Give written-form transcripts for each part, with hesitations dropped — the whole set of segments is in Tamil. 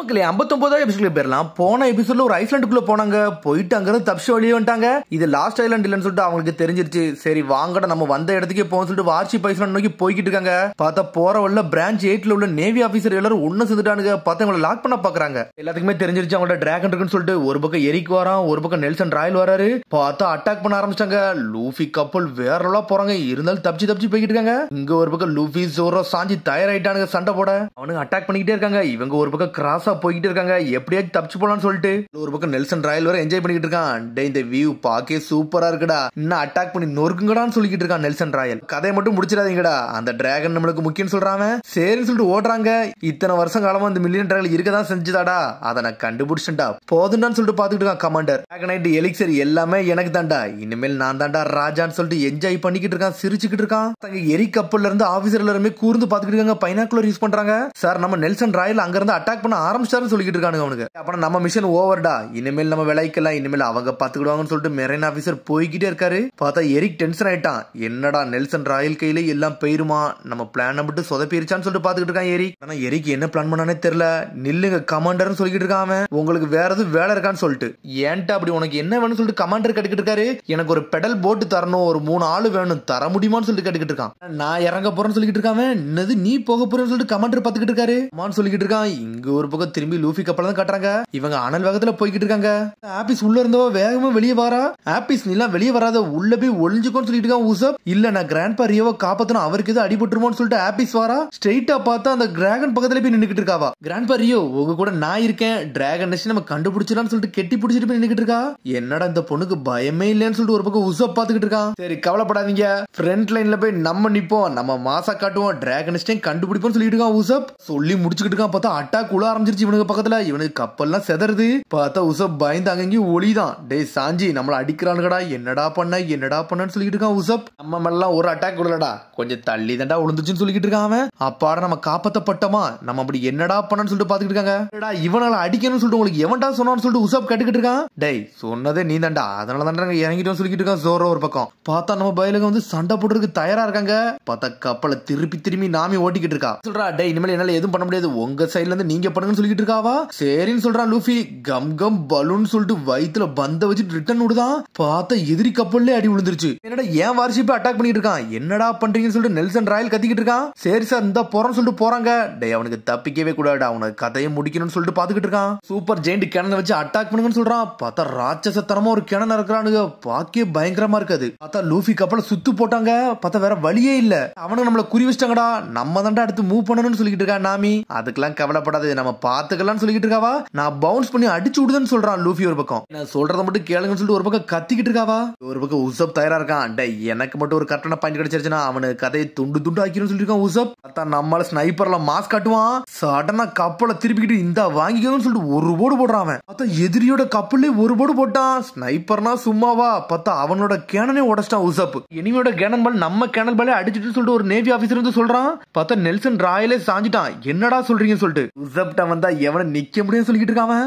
மக்களே 59வது எபிசோட்ல போயிடலாம். போன எபிசோட்ல ஒரு ஐஸ்லாண்டுக்குள்ள போனாங்க. போயிட்டு அங்கிருந்து தப்பிச்சு வெளியே வந்துட்டாங்க. இது லாஸ்ட் ஐலாண்ட் இல்லன்னு சொல்லிட்டு அவங்களுக்கு தெரிஞ்சிருச்சு. சரி வாங்கடா நம்ம வந்த இடத்துக்கே போக சொல்லிட்டு வார்ஷிப் ஐஸ்லாண்ட் நோக்கி போய்கிட்டு இருக்காங்க. பார்த்தா போற வழில பிரான்ச் 8ல உள்ள நேவி ஆபீசர் எல்லாரும் ஒண்ணு சேர்ந்துட்டானுங்க. பார்த்தா இவங்களை லாக் பண்ண பாக்குறாங்க. எல்லாத்துக்குமே தெரிஞ்சிருச்சு அவங்களோட டிராகன் இருக்குன்னு சொல்லிட்டு. ஒரு பக்கம் எரிக் வரான், ஒரு பக்கம் நெல்சன் ராயல் வராரு. பார்த்தா அட்டாக் பண்ண ஆரம்பிச்சாங்க. லூஃபி கப்பல் வேற லெவலா போறாங்க. இருந்தாலும் தப்பிச்சு போய்கிட்டு இருக்காங்க. இங்க ஒரு பக்கம் லூஃபி ஜோரோ சாஞ்சி தயாராயிட்டானுங்க சண்டை போட. அவனுங்க அட்டாக் பண்ணிக்கிட்டே இருக்காங்க. இவங்க ஒரு பக்கம் கிராஸா போய்கிட்டு இருக்காங்க. எப்படியாச்சும் தப்பிச்சு போலான்னு சொல்லிட்டு ஒரு பக்கம் நெல்சன் ராயல் வர என்ஜாய் பண்ணிட்டு இருக்கான். இந்த வியூ பாக்கே சூப்பரா இருக்குடா, இன்னும் அட்டாக் பண்ணி நொறுக்குங்கடான்னு சொல்லிட்டு இருக்கான் நெல்சன் ராயல். கதையை மட்டும் முடிச்சிடாதீங்கடா, அந்த டிராகன் நம்மளுக்கு முக்கியம் சொல்றாங்க. சரின்னு சொல்லிட்டு ஓடுறாங்க. இத்தனை வருஷம் காலமா அந்த மில்லியன் டிராகன் இருக்கதான் செஞ்சுதாடா, அதை நான் கண்டுபிடிச்சேன்டா போதுண்டான்னு சொல்லிட்டு பாத்துக்கிட்டு இருக்கான் கமாண்டர். டிராகனைட் எலிக்சர் எல்லாமே எனக்கு தான்டா, இனிமேல் நான் தான்டா ராஜான்னு சொல்லிட்டு என்ஜாய் பண்ணிக்கிட்டு இருக்கான், சிரிச்சுக்கிட்டு இருக்கான். எரி கப்பல்ல இருந்து ஆபீசர் எல்லாருமே கூர்ந்து பாத்துக்கிட்டு இருக்காங்க. பைனாக்குலர் யூஸ் பண்றாங்க. சார் நம்ம நெல்சன் ராயல் அங்க இருந்து அட்டாக் பண்ண ஆரம்பிச்சாருன்னு சொல்லிட்டு இருக்கானுங்க அவனுக்கு. அப்ப நம்ம மிஷன் ஓவர்டா, இனிமேல் நம்ம விளைக்கலாம், இனிமேல் அவங்க பாத்துக்கிடுவாங்கன்னு சொல்லிட்டு மெரைன் ஆபீசர் போய்கிட்டே இருக்காரு. பார்த்தா எரிக் டென்ஷன் ஆயிட்டான். என்னடா நெல்சன் ராயல் கையில எல்லாம் போயிருமா, நம்ம பிளான் மட்டும் சொதப்பிருச்சான்னு சொல்லிட்டு பாத்துக்கிட்டு இருக்கான் எரிக். ஆனா எரிக் என்ன பிளான் பண்ணானே தெரியல. நில்லுங்க கமாண்டர்னு சொல்லிட்டு இருக்கான். உங்களுக்கு வேற எதுவும் வேலை இருக்கான்னு சொல்லிட்டு. ஏன்டா அப்படி உனக்கு என்ன வேணும்னு சொல்லிட்டு கமாண்டர் கேட்டுக்கிட்டு இருக்காரு. எனக்கு ஒரு பெடல் போட்டு தரணும், ஒரு 3 ஆளு வேணும், தர முடியுமான்னு சொல்லிட்டு கேட்டுக்கிட்டு இருக்கான். நான் இறங்க போறேன்னு சொல்லிட்டு இருக்கான். என்னது நீ போக போறேன்னு சொல்லிட்டு கமாண்டர் பாத்துக்கிட்டு இருக்காரு. அம்மான்னு சொல்லிட்டு இருக்கான். இங்க ஒரு பக்கம் திரும்பி லூஃபி கப்பல் தான் காட்டுறாங்க. இவங்க அனல் வேகத்துல போய்கிட்டு இருக்காங்க. ஆபீஸ் உள்ள இருந்தோ வேகமா வெளியே வாரா. ஆபீஸ் நீலாம் வெளியே வராத, உள்ள போய் ஒளிஞ்சுக்கோன்னு சொல்லிட்டு இருக்கான் உசப். இல்ல நான் கிராண்ட்பா ரியோவை காப்பாத்தணும், அவருக்கு எது அடிபட்டுருமோன்னு சொல்லிட்டு ஆபீஸ் வாரா. ஸ்ட்ரெயிட்டா பார்த்தா அந்த டிராகன் பக்கத்துல போய் நின்னுக்கிட்டு இருக்காவா. கிராண்ட்பா ரியோ உங்க கூட நான் இருக்கேன், டிராகன் நம்ம கண்டுபிடிச்சிடலாம்னு சொல்லிட்டு கெட்டி பிடிச்சிட்டு போய் நின்னுக்கிட்டு இருக்கா. என்னடா இந்த பொண்ணுக்கு பயமே இல்லைன்னு சொல்லிட்டு ஒரு பக்கம் உசப் பாத்துக்கிட்டு இருக்கான். சரி கவலைப்படாதீங்க, ஃப்ரண்ட் லைன்ல போய் நம்ம நிப்போம், நம்ம மாசா காட்டுவோம், டிராகன் கண்டுபிடிப்போம்னு சொல்லிட்டு இருக்கான் உசப். சொல்லி முடிச்சுக்கிட்டு இருக்கான். பார்த்தா அட்டாக் உள்ள ஆரம்பிச்சிருச்சு இவனுக்கு பக்கத்துல. இவனுக்கு கப்பல்லாம் செதறுது. பார்த்தா உசப் பயந்து அங்கேயும் ஒளிதான். டேய் சாஞ்சி நம்மள அடிக்கிறானுங்கடா, என்னடா பண்ணன்னு சொல்லிட்டு இருக்கான் உசப். நம்ம மேலாம் ஒரு அட்டாக் விடலடா, கொஞ்சம் தள்ளி தாண்டா விழுந்துச்சுன்னு சொல்லிட்டு இருக்கான் அவன். அப்பாட நம்ம காப்பாத்தப்பட்டமா, நம்ம அப்படி என்னடா பண்ணன்னு சொல்லிட்டு பாத்துக்கிட்டு இருக்காங்க. இவனால அடிக்கணும்னு சொல்லிட்டு உங்களுக்கு எவன்டா சொன்னான்னு சொல்லிட்டு உசப் கேட்டுக்கிட்டு இருக்கான். டேய் சொன்னதே நீ தாண்டா, அதனால தாண்டா இறங்கிட்டோம் சொல்லிட்டு இருக்கான் ஜோரோ ஒரு பக்கம். பார்த்தா நம்ம பயலுங்க வந்து சண்டை போடுறதுக்கு தயாரா இருக்காங்க. பார்த்தா கப்பலை திருப்பி நாமி ஓட்டிக்கிட்டு இருக்கா. சொல்றா டேய் இனிமேல் என்னால எதுவும் பண்ண முடியாது, உங்க சைட்ல இருந்து நீங்க பண்ணுங்கன்னு சொல்லிட்டு இருக்காவா. சரின்னு சொல்றான் லூஃபி. கம் பலூன் சொல்லிட்டு வயித்துல பந்த வச்சுட்டு ரிட்டர்ன் விடுதான். பார்த்தா எதிரி கப்பல்லே அடி விழுந்துருச்சு. என்னடா ஏன் வார்ஷிப்பை அட்டாக் பண்ணிட்டு இருக்கான், என்னடா பண்றீங்கன்னு சொல்லிட்டு நெல்சன் ராயல் கத்திக்கிட்டு இருக்கான். சரி சார் இந்த போறோம்னு சொல்லிட்டு போறாங்க. டேய் அவனுக்கு தப்பிக்கவே கூடாது, அவனுக்கு கதையை முடிக்கணும்னு சொல்லிட்டு பாத்துக்கிட்டு இருக்கான். சூப்பர் ஜெயிண்ட் கேனனை வச்சு அட்டாக் பண்ணுங்கன்னு சொல்றான். பார்த்தா ராட்சசத்தனமா ஒரு கேனன் இருக்கிறானுங்க. பாக்கே பயங்கரமா இருக்காது. பார்த்தா லூஃபி கப்பலை சுத்து போட்டாங்க. பார்த்தா வேற வழியே இல்ல, அவனுக்கு நம்மள குறி வச்சிட்டாங்கடா, நம்ம தாண்டா அடுத்து மூவ் பண்ணணும்னு சொல்லிட்டு இருக்கா நாமி. அதுக்கெல்லாம் கவலைப்படாது, நம்ம பாத்துக்கலாம்னு சொல்லிட்டு இருக்காவா. நான் பவுன்ஸ் பண்ணி அடிச்சு விடுதுன்னு சொல்றான் லூஃபி ஒரு பக்கம். நான் சொல்றத மட்டும் கேளுங்கன்னு சொல்லிட்டு ஒரு பக்கம் கத்திக்கிட்டு இருக்காவா. ஒரு பக்கம் உசப் தயாரா இருக்கான். டேய் எனக்கு மட்டும் ஒரு கரெக்டான பாயிண்ட் கிடைச்சிருச்சுன்னா அவனுக்கு கதையை துண்டு ஆக்கிரும் சொல்லிட்டு இருக்கான் உசப். பார்த்தா நம்மள ஸ்னைப்பர்ல மாஸ் காட்டுவான். சடனா கப்பலை திருப்பிக்கிட்டு இந்த வாங்கிக்கணும்னு சொல்லிட்டு ஒரு போடு போடுறான் அவன். பார்த்தா எதிரியோட கப்பல்லே ஒரு போடு போட்டான். ஸ்னைப்பர்னா சும்மாவா. பார்த்தா அவனோட கேனனே உடைச்சிட்டான் உசப். எனிமியோட கேனன் பால் நம்ம கேனல் பாலே அடிச்சுட்டு சொல்லிட்டு ஒரு நேவி ஆபீசர் வந்து சொல்றான். பார்த்தா நெல்சன் ராயலே சாஞ்சிட்டான். என்னடா சொல்றீங்கன்னு சொல்லிட்டு உசப்ட்ட வந்தா எவனை நிக்க முடியும்னு சொல்லிட்டு இருக்கான்.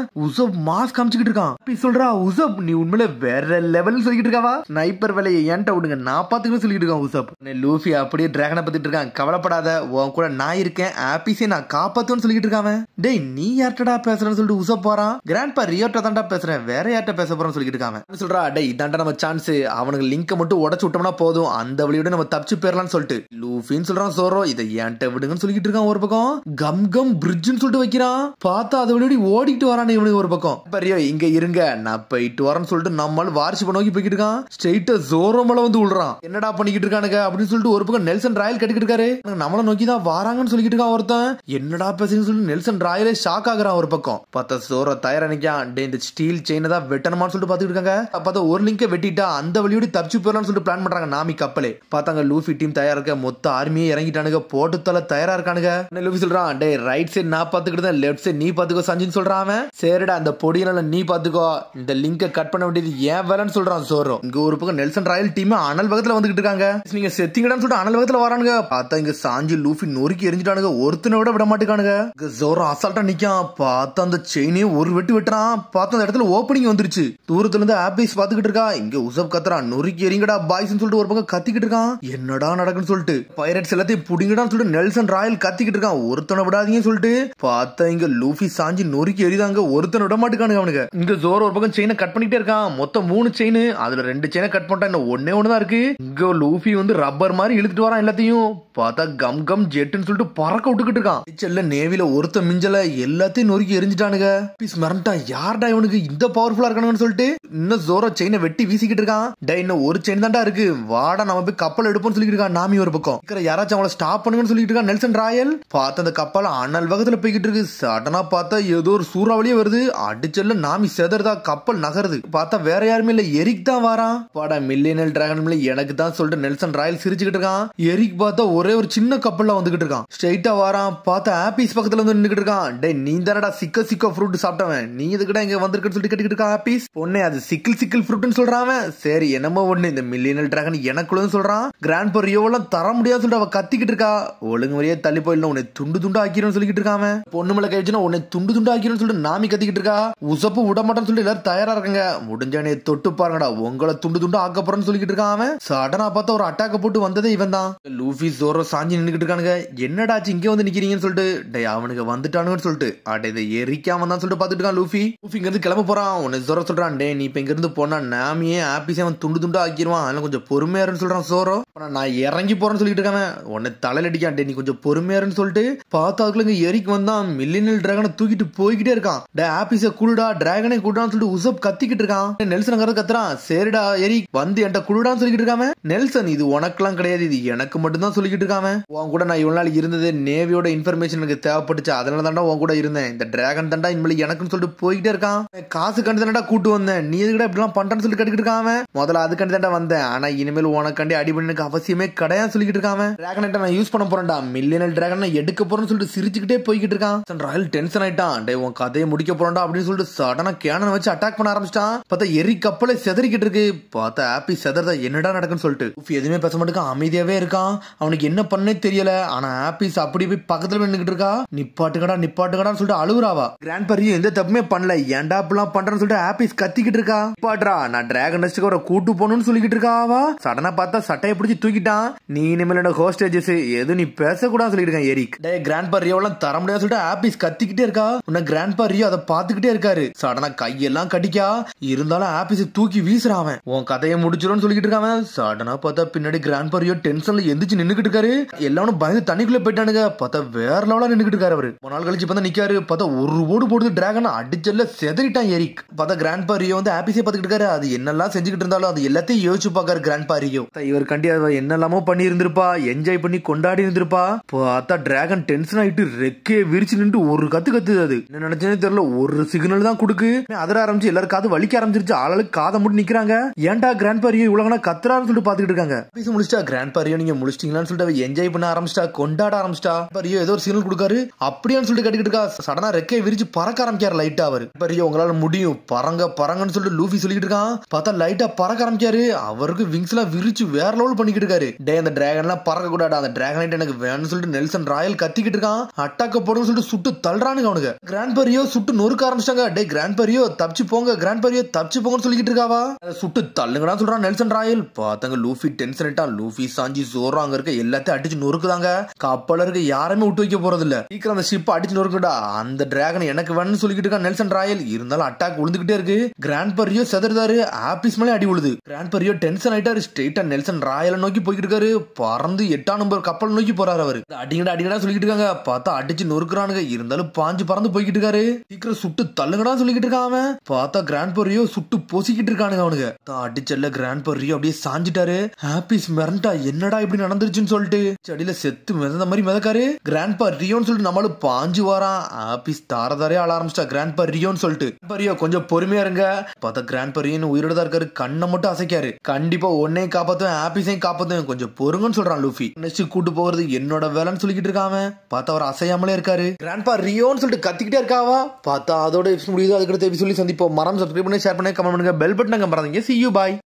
உசப் மாஸ் காமிச்சுக்கிட்டு இருக்கான். அப்படி சொல்றா உசப் நீ உண்மையில வேற லெவல் சொல்லிட்டு இருக்காவா. ஸ்னைப்பர் வேலையை ஏன்ட்ட விடுங்க, நான் பாத்துக்கணும் சொல்லிட்டு இருக்கான் உசப். லூஃபி அப்படியே டிராகனை பத்திட்டு இருக்கான். கவலைப்படாத, உன் கூட நான் இருக்கேன், ஆபீஸே நான் காப்பாத்துன்னு சொல்லிட்டு இருக்கான். டேய் நீ யார்ட்டடா பேசுறேன்னு சொல்லிட்டு உசப் போறான். கிராண்ட்பா ரியோட்ட தான்டா பேசுறேன், வேற யார்ட்ட பேச போறேன்னு சொல்லிட்டு இருக்கான். சொல்றா டேய் இதாண்டா நம்ம சான்ஸ், அவனுக்கு லிங்க மட்டும் உடைச்சு விட்டோம்னா போதும், அந்த வழியோட நம்ம தப்பிச்சு போயிடலாம்னு சொல்லிட்டு லூஃபின்னு சொல்றான். சோரோ இதை ஏன்ட்ட விடுங்கன்னு சொல்லிட்டு இருக்கான் ஒரு பக்கம். கம் பிரிட்ஜ்னு சொல்லிட்டு வைக்கிறான். பார்த்தா அதை விட ஓடிட்டு வரானே இவனுக்கு ஒரு பக்கம். பரியோ இங்க இருங்க நான் போயிட்டு வரேன்னு சொல்லிட்டு நம்மால் வார்ஷிப்பை நோக்கி போய்கிட்டு இருக்கான். ஸ்ட்ரெயிட்டா ஜோரோ மேல வந்து விழுறான். என்னடா பண்ணிக்கிட்டு இருக்கானுங்க அப்படின்னு சொல்லிட்டு ஒரு பக்கம் நெல்சன் ராயல் கட்டிக்கிட்டு இருக்காரு. நம்மள நோக்கி தான் வராங்கன்னு சொல்லிட்டு இருக்கான் ஒருத்தன். என்னடா பேசுன்னு சொல்லிட்டு நெல்சன் ராயலே ஷாக் ஆகுறான் ஒரு பக்கம். பார்த்தா ஜோரோ தயாரா நிக்கான். இந்த ஸ்டீல் செயினை தான் வெட்டணுமான்னு சொல்லிட்டு பாத்துக்கிட்டு இருக்காங்க. பார்த்தா ஒரு லிங்க வெட்டிட்டா அந்த வழியோட தப்பிச்சு போயிடலாம்னு சொல்லிட்டு பிளான் பண்றாங்க நாமி கப்பலே. பார்த்தாங்க லூஃபி டீம் தயாரா இருக்க, மொத்த ஆர்மியே இறங்கிட்டானுங்க, போட்டு தலை தயாரா இருக்கானுங்க. லூஃபி சொல்றான் டே ரைட் சைடு நான் பாத்துக்கிட்டு தான், லெஃப்ட் சைடு நீ பாத்துக்கோ சஞ்சின்னு சொல்றான். சரிடா அந்த பொடியினால நீ பாத்துக்கோ, இந்த லிங்க கட் பண்ண வேண்டியது ஏன் வேலைன்னு சொல்றான் ஜோரோ. இங்க ஒரு பக்கம் நெல்சன் ராயல் டீம் அனல் வேகத்துல வந்துகிட்டு இருக்காங்க. நீங்க செத்திங்கடான்னு சொல்லிட்டு அனல் வேகத்துல வரானுங்க. பார்த்தா இங்க சாஞ்சி லூஃபி நொறுக்கி எரிஞ்சிட்டானுங்க, ஒருத்தனை விட மாட்டேங்கானுங்க. ஜோரோ அசால்ட்டா நிக்கான். பார்த்தா அந்த செயினே ஒரு வெட்டுறான். பார்த்தா அந்த இடத்துல ஓப்பனிங் வந்துருச்சு. தூரத்துல இருந்து ஆபீஸ் பாத்துக்கிட்டு இருக்கா. இங்க உசப் கத்துறான், நொறுக்கி எரிங்கடா பாய்ஸ் சொல்லிட்டு ஒரு பக்கம் கத்திக்கிட்டு இருக்கான். என்னடா நடக்குன்னு சொல்லிட்டு பைரட்ஸ் எல்லாத்தையும் புடிங்கடான்னு சொல்லிட்டு நெல்சன் ராயல் கத்திக்கிட்டு இருக்கான். ஒருத்தனை விடாதீங்கன்னு சொல்லிட்டு பார்த்தா இங்க இங்க லூஃபி சாஞ்சி நொறுக்கி எரிதாங்க, ஒருத்தன் விட மாட்டுக்கானுங்க அவனுங்க. இங்க ஜோரோ ஒரு பக்கம் செயினை கட் பண்ணிட்டே இருக்கான். மொத்தம் 3 செயின், அதுல 2 செயினை கட் பண்ணிட்டா இன்னும் ஒன்னே இருக்கு. இங்க லூஃபி வந்து ரப்பர் மாதிரி இழுத்துட்டு வரான் எல்லாத்தையும். பார்த்தா கம் கம் ஜெட்டுன்னு சொல்லிட்டு பறக்க விட்டுக்கிட்டு இருக்கான். செல்ல நேவில ஒருத்த மிஞ்சல எல்லாத்தையும் நொறுக்கி எரிஞ்சிட்டானுங்க. பீஸ் மிரண்டா, யார்டா இவனுக்கு இந்த பவர்ஃபுல்லா இருக்கானுங்கன்னு சொல்லிட்டு இன்னும் ஜோரோ செயினை வெட்டி வீசிக்கிட்டு இருக்கான். டே இன்னும் ஒரு செயின் தான்டா இருக்கு, வாடா நம்ம போய் கப்பல் எடுப்போம்னு சொல்லிட்டு இருக்கான். நாமி ஒரு பக்கம் யாராச்சும் அவங்கள ஸ்டாப் பண்ணுங்கன்னு சொல்லிட்டு இருக்கான் நெல்சன் ராயல். பார்த்த அந்த கப்பல் அனல் வேகத்துல போய்கிட்டு இருக்கு. சடனா பார்த்தா ஏதோ ஒரு சூறாவளியே வருது. அடிச்சல்ல நாமி செதறதா, கப்பல் நகருது. பார்த்தா வேற யாருமே இல்ல, எரிக் தான் வாரான். பாடா மில்லியனல் டிராகன் எனக்கு தான் சொல்லிட்டு நெல்சன் ராயல் சிரிச்சுக்கிட்டு இருக்கான். எரிக் பார்த்தா ஒரே ஒரு சின்ன கப்பல்ல வந்துகிட்டு இருக்கான். ஸ்ட்ரைட்டா வாரான். பார்த்தா ஆப்பிஸ் பக்கத்துல வந்து நின்னுகிட்டு இருக்கான். டே நீ தானடா சிக்க ஃப்ரூட் சாப்பிட்டவன், நீ இதுக்கிட்ட இங்க வந்திருக்குன்னு சொல்லிட்டு கட்டிக்கிட்டு இருக்கான் ஆப்பிஸ். பொண்ணே அது சிக்கிள் ஃப்ரூட்னு சொல்றான். சரி என்னமோ ஒண்ணு, இந்த மில்லியனல் டிராகன் எனக்குள்ளன்னு சொல்றான். கிராண்ட் பர் ரியோவெல்லாம் தர முடியாது சொல்லிட்டு அவ கத்திக்கிட்டு இருக்கா. ஒழுங்கு முறையே தள்ளி போயிடலாம், உன்னை துண்டு துண்டு ஆக்கிரும் சொல்லிட்டு இருக்காம. பொண்ணு மேல கை வச்சுனா உன்னை துண்டு துண்டு ஆக்கிரும் சொல்லிட்டு நாமி கத்திக்கிட்டு இருக்கா. உசப்பு விட மாட்டேன்னு சொல்லிட்டு எல்லாரும் தயாரா இருக்காங்க. முடிஞ்சானே தொட்டு பாருங்கடா, உங்களை துண்டு துண்டு ஆக்க போறேன்னு சொல்லிட்டு இருக்கான். சடனா பார்த்தா ஒரு அட்டாக்க போட்டு வந்ததே இவன் தான். லூஃபி ஜோரோ சாஞ்சி நின்னுக்கிட்டு இருக்கானுங்க. என்னடாச்சு இங்க வந்து நிக்கிறீங்கன்னு சொல்லிட்டு. டே அவனுக்கு வந்துட்டானுன்னு சொல்லிட்டு அடே இதை எரிக்காம தான் சொல்லிட்டு பாத்துட்டு இருக்கான் லூஃபி. லூஃபி இங்க இருந்து கிளம்ப போறான். உன்னை ஜோரோ சொல்றான், டே நீ இப்ப இங்க இருந்து போனா நாமியே ஆப்பிஸே அவன் துண்டு துண்டு ஆக்கிடுவான், அதெல்லாம் கொஞ்சம் பொறுமையாருன்னு சொல்றான் ஜோரோ. நான் இறங்கி போறேன்னு சொல்லிட்டு இருக்கான். உன்னை தலையில அடிக்கான், டே நீ கொஞ்சம் பொறுமையாருன்னு சொல்லிட்டு பார்த்தாக்குள்ள இங்க எரிக் வந்தான். மில்லியனல் டிராகனை தூக்கிட்டு போய்கிட்டே இருக்கான். டே ஆப்பிஸ குளுடா, டிராகனே குளுடான்னு சொல்லிட்டு உசப் கத்திக்கிட்டு இருக்கான். நெல்சன் அங்க கத்துறான், சரிடா எரிக் வந்து என்கிட்ட குளுடான்னு சொல்லிட்டு இருக்காம. நெல்சன் இது உனக்கெல்லாம் கிடையாது, இது எனக்கு மட்டும் தான் சொல்லிக்கிட்டு இருக்காம. உன் கூட நான் இவ்வளவு நாள் இருந்தது நேவியோட இன்ஃபர்மேஷன் எனக்கு தேவைப்பட்டுச்சு, அதனால தாண்டா உன் கூட இருந்தேன். இந்த டிராகன் தாண்டா இனிமேல் எனக்குன்னு சொல்லிட்டு போய்கிட்டே இருக்கான். காசு கண்டு தாண்டா கூட்டு வந்தேன், நீ எதுக்கிட்ட இப்படிலாம் பண்றேன்னு சொல்லி கட்டிக்கிட்டு இருக்காம. முதல்ல அதுக்காண்டி தாண்டா வந்தேன், ஆனா இனிமேல் உனக்காண்டி அடி பண்ண அவசியமே கிடையாது சொல்லிக்கிட்டு இருக்காம. டிராகன் நான் யூஸ் பண்ண போறேன்டா, மில்லியனல் டிராகன் எடுக்க போறேன்னு சொல்லிட்டு சிரிச்சுக்கிட்டே போய்கிட்டு இருக்கான். ராயல் டென்ஷன் ஆயிட்டான். டே உன் கதையை முடிக்க போறா அப்படின்னு சொல்லிட்டு சடனா கேனன் வச்சு அட்டாக் பண்ண ஆரம்பிச்சிட்டான். பார்த்தா எரி கப்பலை செதறிக்கிட்டு இருக்கு. பார்த்தா ஆப்பி செதறதா என்னடா நடக்குன்னு சொல்லிட்டு எதுவுமே பேச மாட்டேன், அமைதியாவே இருக்கான். அவனுக்கு என்ன பண்ணே தெரியல. ஆனா ஆப்பிஸ் அப்படி போய் பக்கத்துல நின்னுகிட்டு இருக்கா. நிப்பாட்டுக்கடான்னு சொல்லிட்டு அழுகுறாவா. கிராண்ட் பரியும் எந்த தப்புமே பண்ணல, ஏன்டா அப்படிலாம் பண்றேன்னு சொல்லிட்டு ஆப்பிஸ் கத்திக்கிட்டு இருக்கா. நிப்பாட்றா, நான் டிராகன் நெஸ்டுக்கு ஒரு கூட்டு போகணும்னு சொல்லிக்கிட்டு இருக்காவா. சடனா பார்த்தா சட்டையை பிடிச்சி தூக்கிட்டான். நீ இனிமேல் ஹோஸ்டேஜஸ் எது நீ பேசக்கூடாது சொல்லிட்டு இருக்கான் எரிக். டே கிராண்ட் பரியோலாம் தர முடியாது சொல்லிட்டு ஆப்பிஸ் கத்திக்கிட்டே இருக்கா. உன்ன கிராண்ட் பரியோ அதை பாத்துக்கிட்டே இருக்காரு. சடனா கையெல்லாம் கடிக்கா. இருந்தாலும் ஆப்பிஸ் தூக்கி வீசுறான். உன் கதையை முடிச்சிடும் சொல்லிக்கிட்டு இருக்கான். சடனா பார்த்தா பின்னாடி கிராண்ட் பரியோ டென்ஷன்ல எந்திரிச்சு நின்னுக்கிட்டு இருக்காரு. எல்லாரும் பயந்து தண்ணிக்குள்ள போயிட்டானுங்க. பார்த்தா வேற லெவலா நின்னுக்கிட்டு இருக்காரு அவரு. ஒரு நாள் கழிச்சு பார்த்தா நிக்காரு. பார்த்தா ஒரு ஓடு போடுது டிராகன் அடிச்சல்ல செதறிட்டான் எரிக். பார்த்தா கிராண்ட் பரியோ வந்து ஆப்பிஸே பாத்துக்கிட்டு இருக்காரு. அது என்னெல்லாம் செஞ்சுக்கிட்டு இருந்தாலும் அது எல்லாத்தையும் யோசிச்சு பாக்காரு கிராண்ட் பரியோ. இவர் கண்டி என்னெல்லாமோ பண்ணி இருந்திருப்பா, என்ஜாய் பண்ணி கொண்டாடி இருந்திருப்பா. பார்த்தா டிராகன் டென்ஷன் ஆயிட்டு ரெக்கே விரிச்சு நின்று ஒரு கத்து அது என்ன நினைச்சேன்னு தெரியல. ஒரு சிக்னல் தான் கொடுக்கு, அதிர ஆரம்பிச்சு எல்லாரும் காது வலிக்க ஆரம்பிச்சிருச்சு. ஆளுக்கு காதை மட்டும் நிக்கிறாங்க. ஏன்டா கிராண்ட் பரியோ இவ்வளவு கத்துறான்னு சொல்லிட்டு பாத்துக்கிட்டு இருக்காங்க. ஆபீஸ் முடிச்சிட்டா கிராண்ட் பரியோ நீங்க முடிச்சிட்டீங்களான்னு சொல்லிட்டு என்ஜாய் பண்ண ஆரம்பிச்சிட்டா, கொண்டாட ஆரம்பிச்சிட்டா. பரியோ ஏதோ ஒரு சிக்னல் கொடுக்காரு. அப்படியே சொல்லிட்டு கட்டிக்கிட்டு இருக்கா. சடனா ரெக்கை விரிச்சு பறக்க ஆரம்பிக்காரு லைட்டா. அவர் பரியோ உங்களால முடியும் பறங்கன்னு சொல்லிட்டு லூஃபி சொல்லிட்டு இருக்கான். பார்த்தா லைட்டா பறக்க ஆரம்பிக்காரு. அவருக்கு விங்ஸ் எல்லாம் விரிச்சு வேற லெவல் பண்ணிக்கிட்டு இருக்காரு. டே அந்த டிராகன் எல்லாம் பறக்க கூடாது, அந்த டிராகன் எனக்கு வேணும்னு சொல்லிட்டு நெல்சன் ராயல் கத்திக்கிட்டு இருக்கான். அட்டாக்க போடுன்னு சொல்லிட்டு சுட்டு தள்ளுறானுங்க அவனுக்கு. கிராண்ட் பரியோ சுட்டு நொறுக்க ஆரம்பிச்சிட்டாங்க. டே கிராண்ட் பரியோ தப்பிச்சு போங்க, கிராண்ட் பரியோ தப்பிச்சு போங்கன்னு சொல்லிட்டு இருக்காவா. சுட்டு தள்ளுங்கடா சொல்றான் நெல்சன் ராயல். பார்த்தாங்க லூஃபி டென்ஷன் ஆயிட்டான். லூஃபி சாஞ்சி ஜோரோ அங்க இருக்க எல்லாத்தையும் அடிச்சு நொறுக்குதாங்க. கப்பல இருக்க யாருமே விட்டு வைக்க போறது இல்ல. சீக்கிரம் அந்த ஷிப் அடிச்சு நொறுக்குடா, அந்த டிராகன் எனக்கு வேணும்னு சொல்லிட்டு இருக்கான் நெல்சன் ராயல். இருந்தாலும் அட்டாக் விழுந்துகிட்டே இருக்கு. கிராண்ட் பரியோ செதறாரு. ஆபீஸ் மேலே அடி விழுது. கிராண்ட் பரியோ டென்ஷன் ஆயிட்டாரு. ஸ்ட்ரெயிட்டா நெல்சன் ராயலை நோக்கி போய்கிட்டு இருக்காரு. பறந்து 8ஆம் நம்பர் கப்பல் நோக்கி போறாரு அவரு. அடிங்கடா சொல்லிட்டு இருக்காங்க. பார்த்தா அடிச்சு நொறுக்குறானுங்க. இருந்தாலும் பாஞ்சு பறந்து போய்கிட்டு இருக்காரு. சீக்கிரம் சுட்டு தள்ளுங்கடா சொல்லிட்டு இருக்கான். பார்த்தா கிராண்ட் பரியோ சுட்டு பொசிக்கிட்டு இருக்கானுங்க அவனுங்க. அடிச்சல்ல கிராண்ட் பரியோ அப்படியே சாஞ்சிட்டாரு. ஆபீஸ் மிரண்டா, என்னடா இப்படி நடந்துருச்சுன்னு சொல்லிட்டு செடியில செத்து மிதந்த மாதிரி மிதக்காரு. கிராண்ட் பரியோன்னு சொல்லிட்டு நம்மளும் பாஞ்சு வாரான். ஆபீஸ் தாரதாரே ஆள ஆரம்பிச்சிட்டா கிராண்ட் பரியோன்னு சொல்லிட்டு. பரியோ கொஞ்சம் பொறுமையா இருங்க. பார்த்தா கிராண்ட் பரியோ உயிரோட தான் இருக்காரு. கண்ணை மட்டும் அசைக்காரு. கண்டிப்பா உன்னையும் காப்பாத்துவேன், ஆபீஸையும் காப்பாத்துவேன், கொஞ்சம் பொறுங்கன்னு சொல்றான் லூஃபி. நெக்ஸ்ட் கூட்டு போறது என்னோட வேலைன்னு சொல்லிக்கிட்டு இருக்காம. பார்த்தா அவர் அசையாமலே இருக்காரு. கிராண்ட் பரியோன்னு சொல்லிட்டு கத்திக்கிட்டே இருக்காவா. பார்த்தா அதோட முடியுது. அதுக்கடுத்து சொல்லி சந்திப்போம். மரம் சப்ஸ்கிரைப் பண்ணி ஷேர் பண்ணி கமெண்ட் பண்ணுங்க. பெல் பட்டன் மறந்துங்க. See you, bye.